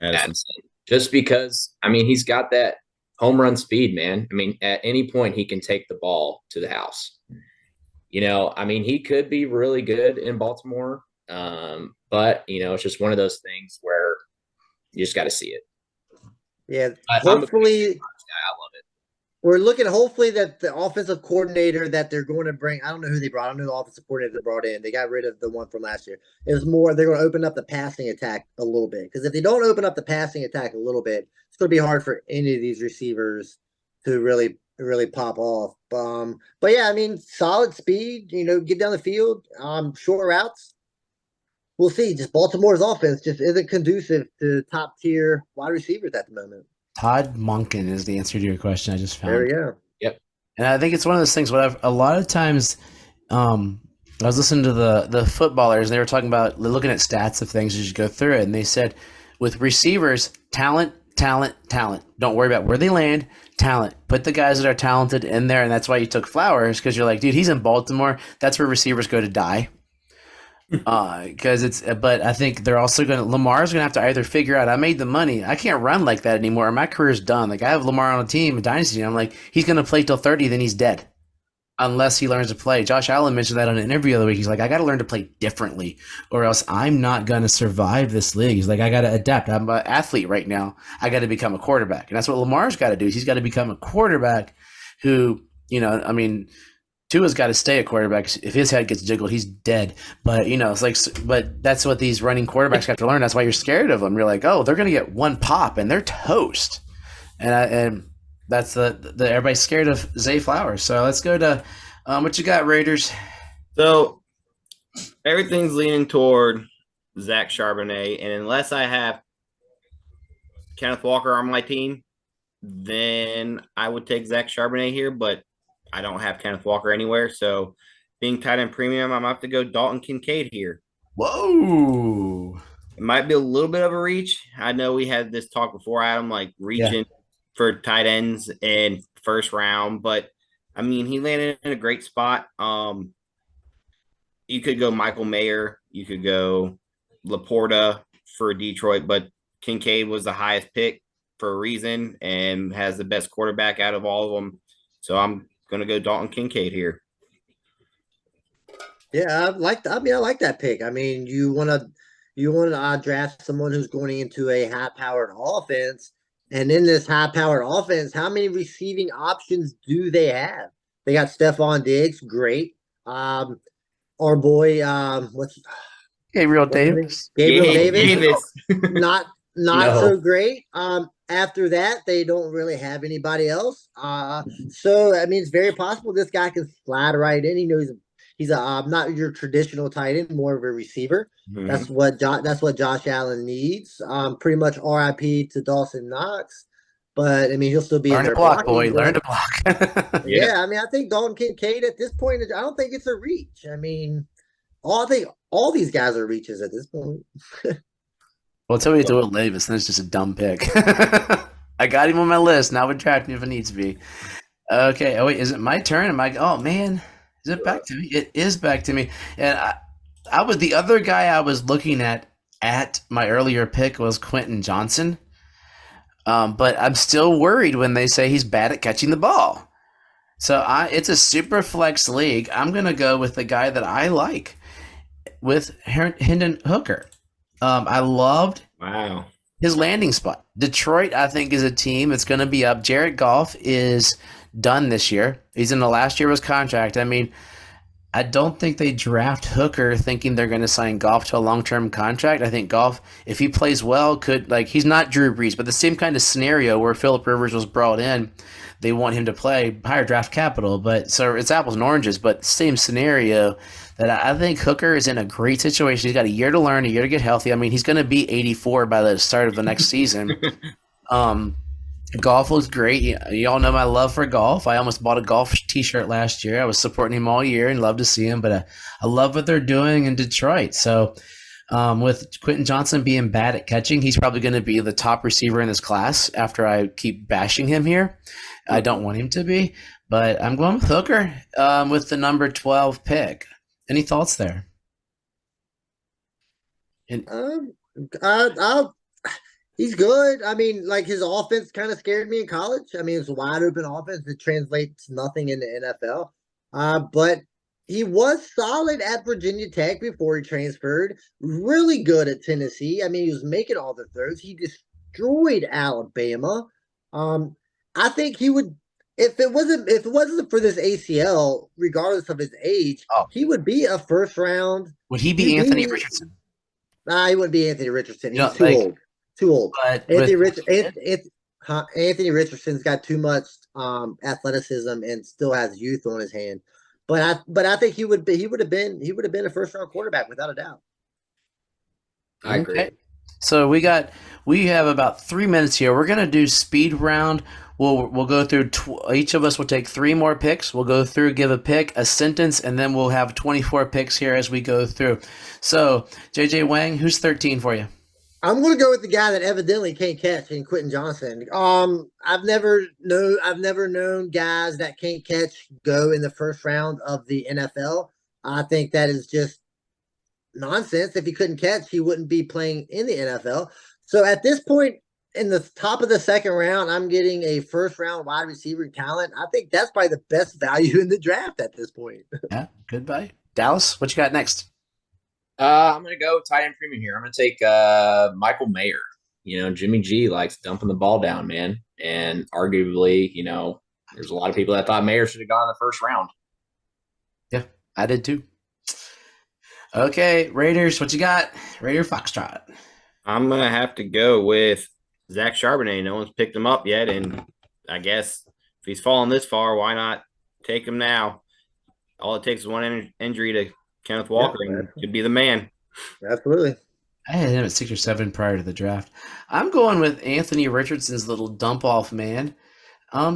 Addison. Just because, he's got that home run speed, man. At any point, he can take the ball to the house. He could be really good in Baltimore, but, it's just one of those things where you just got to see it. Yeah, hopefully, I love it. We're looking hopefully that the offensive coordinator that they're going to bring, I don't know who they brought. I don't know the offensive coordinator they brought in. They got rid of the one from last year. It was more they're going to open up the passing attack a little bit. Because if they don't open up the passing attack a little bit, it's going to be hard for any of these receivers to really pop off. But yeah, solid speed, get down the field, short routes. We'll see. Just Baltimore's offense just isn't conducive to top tier wide receivers at the moment. Todd Monken is the answer to your question I just found. There we go. Yep. And I think it's one of those things. A lot of times, I was listening to the footballers, and they were talking about looking at stats of things as you go through it, and they said with receivers, talent. Don't worry about where they land. Talent. Put the guys that are talented in there, and that's why you took Flowers, because you're like, dude, he's in Baltimore. That's where receivers go to die. But I think they're also Lamar's gonna have to either figure out I made the money, I can't run like that anymore, my career's done. Like I have Lamar on a team, a dynasty, and I'm like, he's gonna play till 30, then he's dead. Unless he learns to play. Josh Allen mentioned that on an interview the other week. He's like, I gotta learn to play differently, or else I'm not gonna survive this league. He's like, I gotta adapt. I'm an athlete right now. I gotta become a quarterback. And that's what Lamar's gotta do. He's gotta become a quarterback who, Tua's got to stay a quarterback. If his head gets jiggled, he's dead. But it's like, but that's what these running quarterbacks have to learn. That's why you're scared of them. You're like, oh, they're going to get one pop and they're toast. And that's the everybody's scared of Zay Flowers. So let's go to what you got, Raiders. So everything's leaning toward Zach Charbonnet, and unless I have Kenneth Walker on my team, then I would take Zach Charbonnet here, but I don't have Kenneth Walker anywhere, so being tight end premium, I'm going to have to go Dalton Kincaid here. Whoa. It might be a little bit of a reach. I know we had this talk before, Adam, like reaching for tight ends in first round, but I mean, he landed in a great spot. You could go Michael Mayer, you could go Laporta for Detroit, but Kincaid was the highest pick for a reason and has the best quarterback out of all of them. So I'm going to go Dalton Kincaid here. Yeah, I like that pick. I mean, you want to draft someone who's going into a high-powered offense, and in this high-powered offense, how many receiving options do they have? They got Stephon Diggs, great. Our boy, Gabriel what's his name? Davis. Gabriel Davis, Davis. not No. so great. After that, they don't really have anybody else. So I mean, it's very possible this guy can slide right in. He knows he's not your traditional tight end, more of a receiver. Mhm. That's what Josh Allen needs. Pretty much RIP to Dawson Knox, but I mean he'll still be Learn in to there block, blocking, boy. Learn to block. Yeah, I mean I think Dalton Kincaid at this point, I don't think it's a reach. I mean, I think all these guys are reaches at this point. Well, tell me to Will Davis, and it's just a dumb pick. I got him on my list. Now I would draft him if it needs to be. Okay. Oh, wait. Is it my turn? Oh, man. Is it back to me? It is back to me. And I was the other guy I was looking at my earlier pick was Quentin Johnson. But I'm still worried when they say he's bad at catching the ball. So it's a super flex league. I'm going to go with the guy that I like, with Hendon Hooker. I loved his landing spot. Detroit, I think, is a team that's going to be up. Jared Goff is done this year. He's in the last year of his contract. I mean, I don't think they draft Hooker thinking they're going to sign Goff to a long-term contract. I think Goff, if he plays well, he's not Drew Brees, but the same kind of scenario where Phillip Rivers was brought in, they want him to play higher draft capital. But so it's apples and oranges, but same scenario. That I think Hooker is in a great situation. He's got a year to learn, a year to get healthy. I mean, he's going to be 84 by the start of the next season. Golf looks great. You all know my love for golf. I almost bought a golf T-shirt last year. I was supporting him all year and love to see him. But I love what they're doing in Detroit. So with Quentin Johnson being bad at catching, he's probably going to be the top receiver in this class after I keep bashing him here. I don't want him to be. But I'm going with Hooker with the number 12 pick. Any thoughts there? He's good. I mean, like his offense kind of scared me in college. I mean, it's a wide open offense that translates nothing in the NFL. But he was solid at Virginia Tech before he transferred. Really good at Tennessee. I mean, he was making all the throws. He destroyed Alabama. I think he would. If it wasn't for this ACL, regardless of his age, he would be a first round. Would he be Anthony Richardson? Nah, he wouldn't be Anthony Richardson. He's too old. But Anthony Richardson's got too much athleticism and still has youth on his hand. But I think he would have been a first round quarterback without a doubt. I agree. Okay. So we have about 3 minutes here. We're gonna do speed round. We'll go through. Each of us will take 3 more picks. We'll go through, give a pick, a sentence, and then we'll have 24 picks here as we go through. So, JJ Wang, who's 13 for you? I'm going to go with the guy that evidently can't catch in Quentin Johnson. I've never known guys that can't catch go in the first round of the NFL. I think that is just nonsense. If he couldn't catch, he wouldn't be playing in the NFL. So at this point, in the top of the second round, I'm getting a first round wide receiver talent. I think that's probably the best value in the draft at this point. Yeah, goodbye. Dallas, what you got next? I'm going to go tight end premium here. I'm going to take Michael Mayer. Jimmy G likes dumping the ball down, man. And arguably, there's a lot of people that thought Mayer should have gone in the first round. Yeah, I did too. Okay, Raiders, what you got? Raider Foxtrot. I'm going to have to go with Zach Charbonnet. No one's picked him up yet, and I guess if he's fallen this far, why not take him now? All it takes is one injury to Kenneth Walker, and could be the man. Absolutely. I had him at 6 or 7 prior to the draft. I'm going with Anthony Richardson's little dump-off man.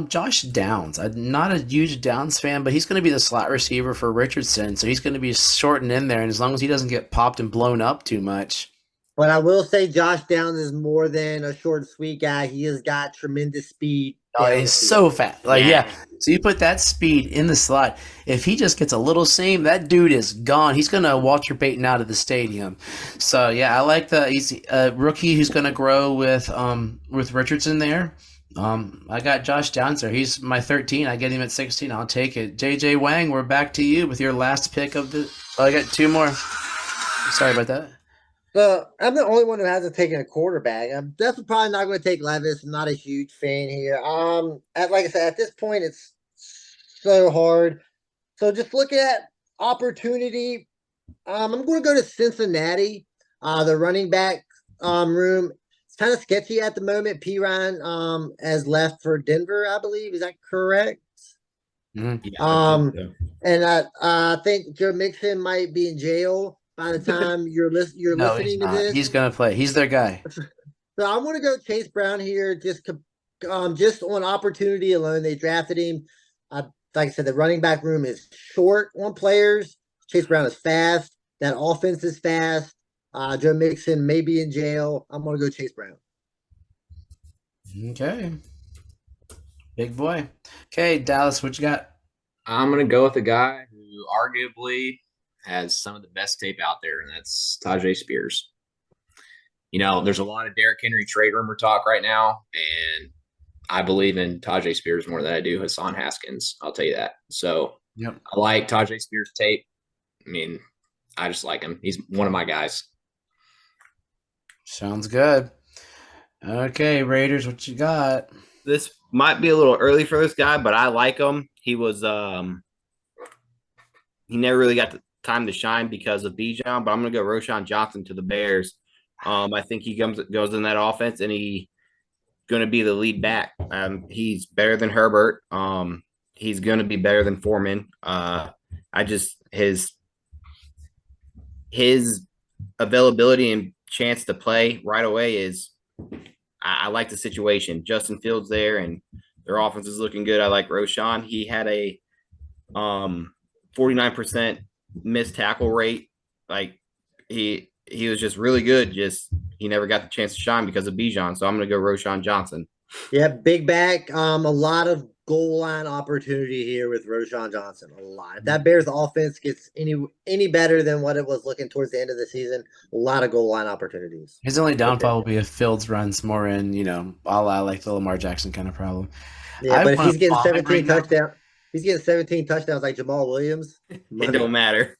Josh Downs. I'm not a huge Downs fan, but he's going to be the slot receiver for Richardson, so he's going to be shortened in there, and as long as he doesn't get popped and blown up too much. But I will say Josh Downs is more than a short and sweet guy. He has got tremendous speed Oh, down he's the field. so fat. Like, Yeah. yeah. So you put that speed in the slot. If he just gets a little seam, that dude is gone. He's gonna Walter Payton out of the stadium. So yeah, I like he's a rookie who's gonna grow with Richardson there. I got Josh Downs there. He's my 13. I get him at 16. I'll take it. JJ Wang, we're back to you with your last pick of the. Oh, I got two more. Sorry about that. So I'm the only one who hasn't taken a quarterback. I'm definitely probably not going to take Levis. I'm not a huge fan here. Like I said, at this point, it's so hard. So just looking at opportunity, I'm going to go to Cincinnati. The running back room, it's kind of sketchy at the moment. P. Ryan has left for Denver, I believe. Is that correct? Mm-hmm. Yeah, I think so. And I think Joe Mixon might be in jail by the time you're No, listening he's to not. this. He's gonna play. He's their guy. So I'm going to go Chase Brown here, just on opportunity alone. They drafted him. Like I said, the running back room is short on players. Chase Brown is fast. That offense is fast. Joe Mixon may be in jail. I'm going to go Chase Brown. Okay. Big boy. Okay, Dallas, what you got? I'm going to go with a guy who arguably has some of the best tape out there, and that's Tajay Spears. You know, there's a lot of Derrick Henry trade rumor talk right now, and I believe in Tajay Spears more than I do Hassan Haskins. I'll tell you that. So Yep. I like Tajay Spears' tape. I mean, I just like him. He's one of my guys. Sounds good. Okay, Raiders, what you got? This might be a little early for this guy, but I like him. He was he never really got the time to shine because of Bijan, but I'm gonna go Roshan Johnson to the Bears. I think he goes in that offense and he gonna be the lead back. He's better than Herbert. He's gonna be better than Foreman. His availability and chance to play right away is I like the situation. Justin Fields there and their offense is looking good. I like Roshan. He had a 49% missed tackle rate. Like he was just really good. Just he never got the chance to shine because of Bijan. So I'm gonna go Roshan Johnson. Yeah, big back. A lot of goal line opportunity here with Roshan Johnson. A lot. If that Bears offense gets any better than what it was looking towards the end of the season, a lot of goal line opportunities. His only downfall will be if Fields runs more in, a la like the Lamar Jackson kind of problem. Yeah, but if he's getting vomit 17 right now. touchdowns, he's getting 17 touchdowns like Jamal Williams. It don't matter.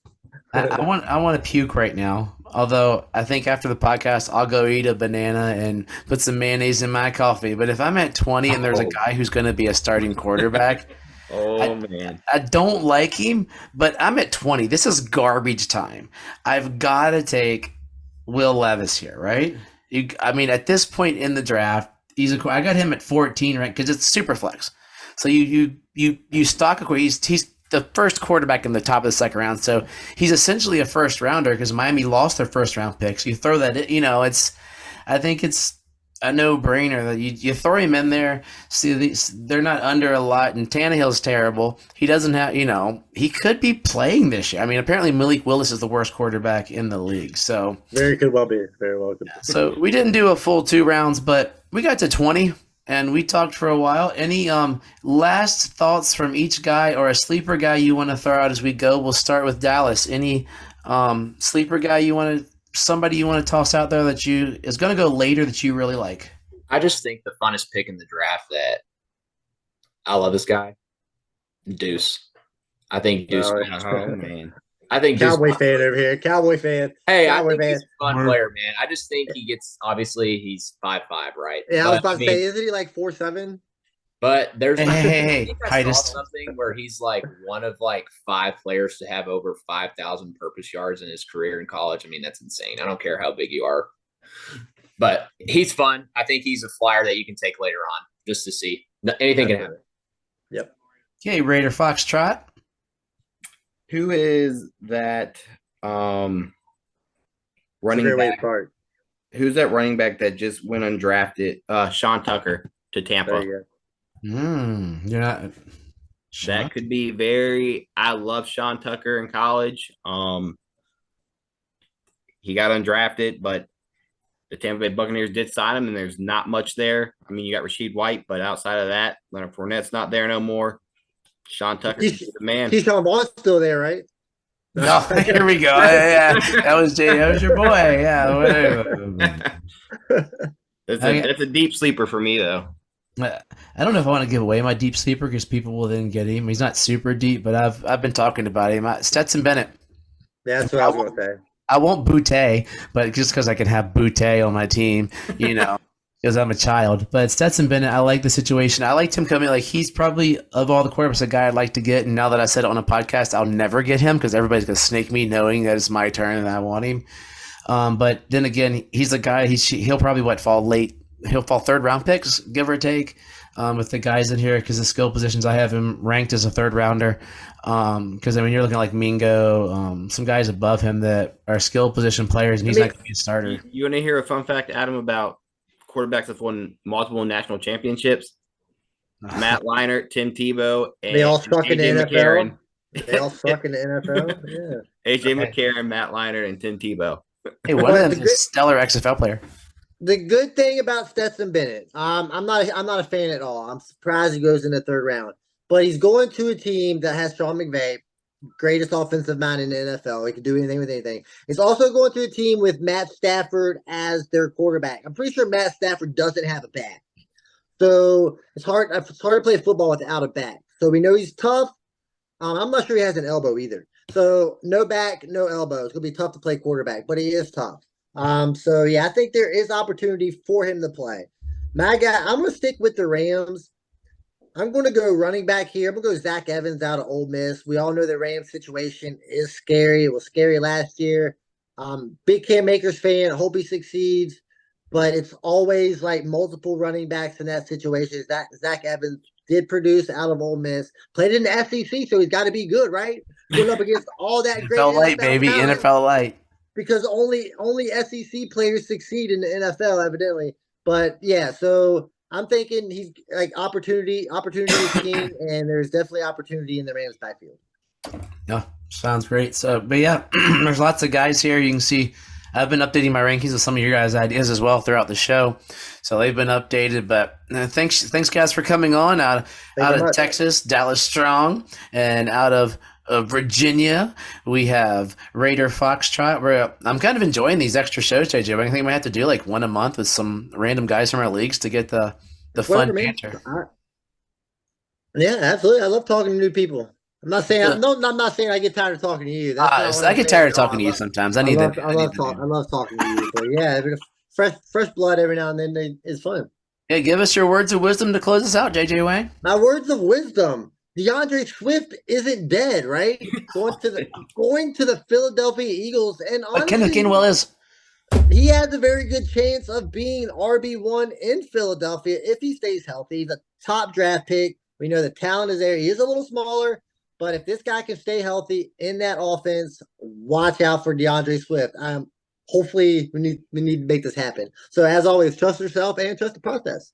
I want to puke right now. Although I think after the podcast, I'll go eat a banana and put some mayonnaise in my coffee. But if I'm at 20 and there's a guy who's going to be a starting quarterback, Man. I don't like him. But I'm at 20. This is garbage time. I've got to take Will Levis here, right? At this point in the draft, I got him at 14, right? Because it's super flex. So you stock a he's the first quarterback in the top of the second round. So he's essentially a first rounder because Miami lost their first round picks. You throw that in, I think it's a no brainer that you throw him in there. See, they're not under a lot, and Tannehill's terrible. He doesn't have, he could be playing this year. Apparently Malik Willis is the worst quarterback in the league. So Very could well be. Very well could be. So we didn't do a full 2 rounds, but we got to 20. And we talked for a while. Any last thoughts from each guy or a sleeper guy you want to throw out as we go? We'll start with Dallas. Any sleeper guy somebody you want to toss out there that is going to go later that you really like? I just think the funnest pick in the draft that I love this guy, Deuce. I think Deuce. Man. I think Cowboy Deuce, fan over here. Cowboy fan. Hey, Cowboy I think fan. he's a fun player, man. I just think he gets obviously he's 5'5", right? Yeah, I was about to say, isn't he like 4'7"? But there's Hey, I think I saw Titus. something where he's like one of like 5 players to have over 5,000 purpose yards in his career in college. That's insane. I don't care how big you are, but he's fun. I think he's a flyer that you can take later on just to see. Anything can happen. Yep. Okay, Raider Foxtrot. Who is that running back? Who's that running back that just went undrafted? Sean Tucker to Tampa. There you go. You're not. That could be I love Sean Tucker in college. He got undrafted, but the Tampa Bay Buccaneers did sign him, and there's not much there. I mean, you got Rasheed White, but outside of that, Leonard Fournette's not there no more. Sean Tucker's the man. Keyshawn Vaughn's still there, right? No, here we go. Yeah, that was your boy. Yeah, That's a deep sleeper for me, though. I don't know if I want to give away my deep sleeper because people will then get him. He's not super deep, but I've been talking about him. Stetson Bennett. Yeah, that's what I was going to say. I won't Boutte, but just because I can have Boutte on my team, because I'm a child. But Stetson Bennett, I like the situation. I liked him coming. Like, he's probably, of all the quarterbacks, a guy I'd like to get. And now that I said it on a podcast, I'll never get him because everybody's going to snake me knowing that it's my turn and I want him. But then again, he's a guy, he'll probably fall late. He'll fall third round picks, give or take, with the guys in here because the skill positions I have him ranked as a third rounder. Because you're looking like Mingo, some guys above him that are skill position players, and he's not going to be a starter. You want to hear a fun fact, Adam, about quarterbacks that's won multiple national championships? Matt Leinart, Tim Tebow, and they all suck in the NFL. McCarron. They all suck in the NFL. Yeah. AJ McCarron, Matt Leinart, and Tim Tebow. Hey, one of them is a stellar XFL player. The good thing about Stetson Bennett, I'm not a fan at all. I'm surprised he goes in the third round, but he's going to a team that has Sean McVay, greatest offensive mind in the NFL. He can do anything with anything. He's also going to a team with Matt Stafford as their quarterback. I'm pretty sure Matt Stafford doesn't have a back, so it's hard to play football without a back. So we know he's tough. I'm not sure he has an elbow either. So no back, no elbow. It's gonna be tough to play quarterback, but he is tough. So yeah, I think there is opportunity for him to play. My guy, I'm going to stick with the Rams. I'm going to go running back here. I'm going to go Zach Evans out of Ole Miss. We all know the Rams situation is scary. It was scary last year. Big Cam Akers fan. I hope he succeeds, but it's always like multiple running backs in that situation. Zach Evans did produce out of Ole Miss, played in the SEC, so he's got to be good, right? Going up against all that great NFL light, baby. talent. NFL light. Because only SEC players succeed in the NFL, evidently. But yeah, so I'm thinking he's like opportunity is king, and there's definitely opportunity in the Rams backfield. No, sounds great. So, but yeah, there's lots of guys here. You can see I've been updating my rankings with some of your guys' ideas as well throughout the show. So they've been updated. But thanks guys for coming on out of Texas, DallasStrong, and out of Virginia, we have RaiderFoxTrot. I'm kind of enjoying these extra shows, JJ. I think we might have to do like one a month with some random guys from our leagues to get the fun banter. Yeah, absolutely. I love talking to new people. I'm not saying I'm not saying I get tired of talking to you. I get tired of talking to you sometimes. I love talking to you. But yeah, fresh blood every now and then is fun. Yeah, give us your words of wisdom to close us out, JJ Wang. My words of wisdom. DeAndre Swift isn't dead, right? Going to the Philadelphia Eagles, and honestly, Kenneth Gainwell is. He has a very good chance of being RB1 in Philadelphia if he stays healthy. He's a top draft pick. We know the talent is there. He is a little smaller, but if this guy can stay healthy in that offense, watch out for DeAndre Swift. Hopefully, we need to make this happen. So as always, trust yourself and trust the process.